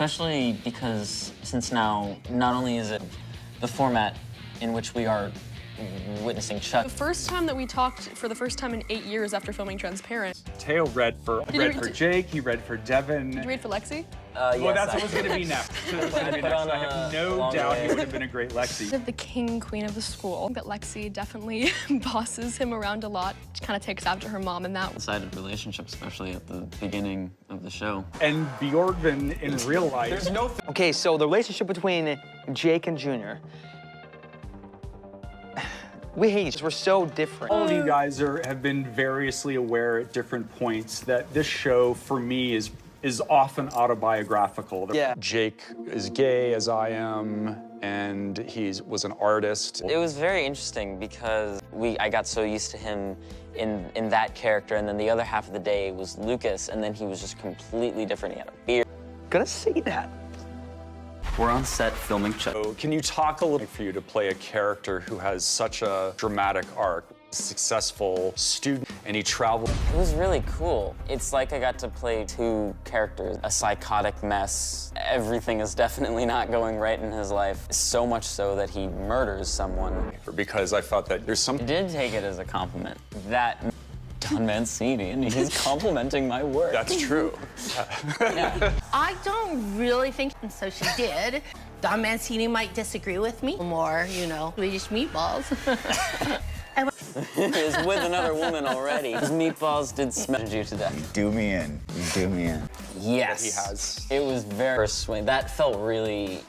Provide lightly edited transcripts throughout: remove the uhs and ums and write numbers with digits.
especially because since now, not only is it the format in which we are witnessing Chuck. The first time that we talked for the first time in 8 years after filming Transparent. Teo read for Jake, he read for Devin. Did you read for Lexi? Well, Yes, that's what was going to be next. I have no doubt he would have been a great Lexi. The king, queen of the school. That Lexi definitely bosses him around a lot. She kind of takes after her mom in that. One-sided relationship, especially at the beginning of the show. And Bjorgvin in real life. There's no. Okay, so the relationship between Jake and Junior. We hate each other. We're so different. All of you guys have been variously aware at different points that this show, for me, is often autobiographical. Yeah. Jake is gay, as I am, and he was an artist. It was very interesting because I got so used to him in that character, and then the other half of the day was Lucas, and then he was just completely different. He had a beard. Gonna say that. We're on set filming Chuck. So can you talk a little for you to play a character who has such a dramatic arc? Successful student, and he traveled. It was really cool. It's like I got to play two characters, a psychotic mess. Everything is definitely not going right in his life, so much so that he murders someone. Because I thought that there's some. I did take it as a compliment. That Don Mancini, and he's complimenting my work. That's true. Yeah. I don't really think so. She did. Don Mancini might disagree with me more, you know, Swedish meatballs. Is with another woman already. His meatballs did smash you to death. You do me in. You do me in. Yes. He has. It was very swing. That felt really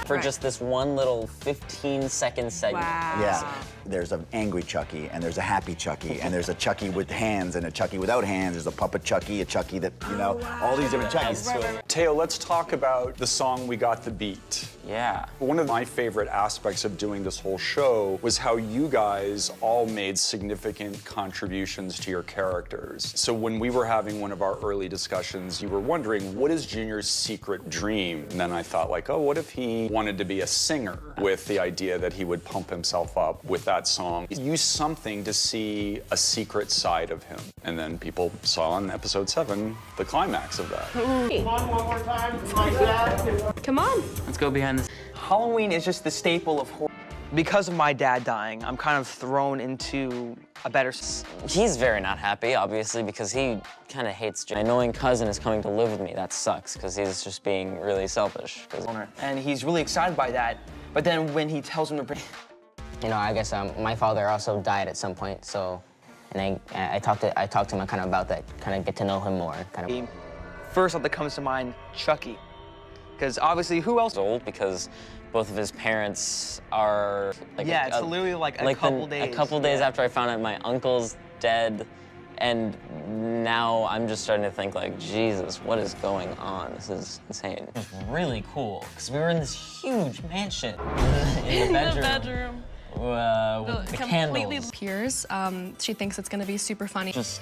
for just this one little 15-second segment. Wow. Yeah. There's an angry Chucky, and there's a happy Chucky, and there's a Chucky with hands and a Chucky without hands. There's a puppet Chucky, a Chucky that, you know, all these different Chuckies. Teo, let's talk about the song We Got the Beat. Yeah. One of my favorite aspects of doing this whole show was how you guys all made significant contributions to your characters. So when we were having one of our early discussions, you were wondering, what is Junior's secret dream? And then I thought, like, oh, what if he wanted to be a singer, with the idea that he would pump himself up with that song? Use something to see a secret side of him. And then people saw in episode 7 the climax of that. Come on, one more time. Come on. Let's go behind this. Halloween is just the staple of horror. Because of my dad dying, I'm kind of thrown into a better... He's very not happy, obviously, because he kind of hates Junior. My annoying cousin is coming to live with me. That sucks, because he's just being really selfish. And he's really excited by that. But then when he tells him to bring... You know, I guess my father also died at some point, so... And I talked to him kind of about that, kind of get to know him more, kind of... First thought that comes to mind, Chucky. Because obviously, who else? Old because both of his parents are like yeah, it's literally like a couple days. A couple days after I found out my uncle's dead, and now I'm just starting to think like, Jesus, what is going on? This is insane. It was really cool because we were in this huge mansion in the bedroom. With the completely candles. Peers. She thinks it's gonna be super funny. Just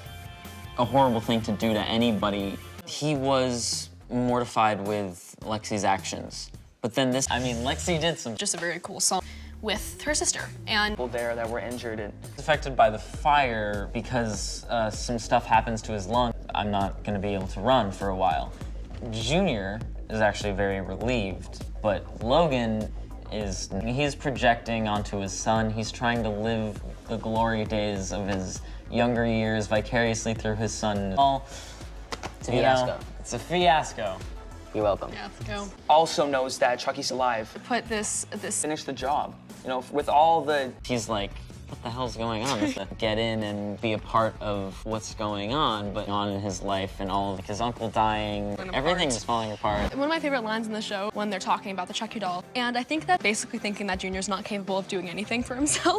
a horrible thing to do to anybody. He was mortified with Lexi's actions. But then this, I mean, Lexi did some... Just a very cool song with her sister. And people there that were injured. And affected by the fire because some stuff happens to his lung. I'm not gonna be able to run for a while. Junior is actually very relieved, but Logan he's projecting onto his son. He's trying to live the glory days of his younger years vicariously through his son. It's a fiasco. It's a fiasco. You're welcome. yeah, let's go. also knows that Chucky's alive. Put this. Finish the job. You know, with all the... He's like, what the hell's going on? Get in and be a part of what's going on, but on in his life and all of his uncle dying, everything is falling apart. One of my favorite lines in the show when they're talking about the Chucky doll, and I think that basically thinking that Junior's not capable of doing anything for himself.